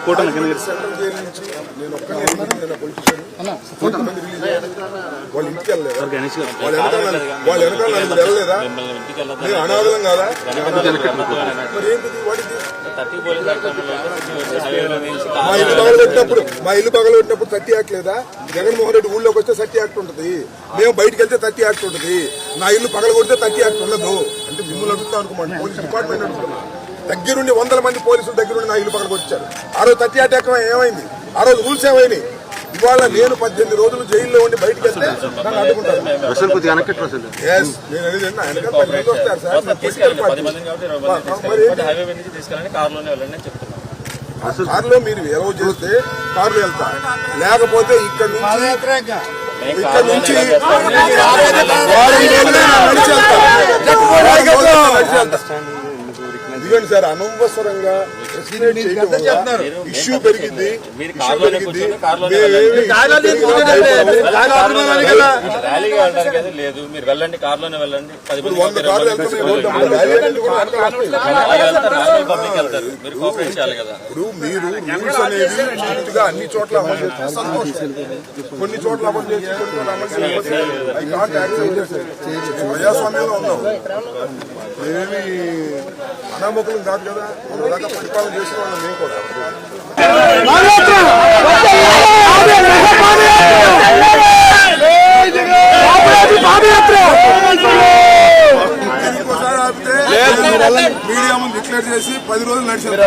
కూటమి నేను ఒక్కనే పొలిటీషియన్ వాళ్ళ ఇంటికి వెళ్ళలేదా వాళ్ళ వెనకాల వెళ్ళలేదా నేను అనాథలం కాదా మరి ఏంటిది వాడికి మా ఇల్లు పగలబెట్టినప్పుడు 30 యాక్ట్ లేదా? జగన్మోహన్ రెడ్డి ఊళ్ళోకి వస్తే 30 యాక్ట్ ఉంటుంది, మేము బయటకు వెళ్తే 30 యాక్ట్ ఉంటుంది. నా ఇల్లు పగలగొడితే 30 యాక్ట్ ఉండదు అంటే మిమ్మల్ని అడుగుతా అనుకోమండి. పోలీస్ డిపార్ట్మెంట్ అడుగుతున్నా. దగ్గరుండి 100 మంది పోలీసులు దగ్గరుండి నా ఇల్లు పగలగొచ్చారు. ఆ రోజు 30 యాక్ట్ ఏమైంది? ఆ రోజు రూల్స్ ఏమైనాయి? ఇవాళ నేను 18 రోజులు జైల్లో ఉండి బయటకు వెళ్తే నన్ను అడ్డుకుంటారు. నేను అనేది వెనకాల 10 మంది వస్తారు సార్. కారులో మీరు ఏవో చేస్తే కారులో వెళ్తా, లేకపోతే ఇక్కడ నుంచి నడిచి వెళ్తా. ఇదిగోండి సార్, అనవసరంగా ఇష్యూ పెరిగింది. లేదు మీరు వెళ్ళండి, కార్లోనే వెళ్ళండి. 100 కార్లు ఇప్పుడు మీరు రూల్స్ అనేది స్ట్రిక్ట్ గా అన్ని చోట్ల అమలు చేస్తే సంతోషం. కొన్ని చోట్ల అమలు చేసి కొన్ని చోట్ల అమలు చేయకపోతే ఐ కాంట్ యాక్సెప్ట్. ప్రజాస్వామ్యంలో ఉన్నాం, మేమేమి అనామకులం కాదు కదా. మన దాకా పరిపాలన చేసిన వాళ్ళం మేము కూడా. మీడియా ముందు డిక్లేర్ చేసి 10 రోజులు నడిచారు.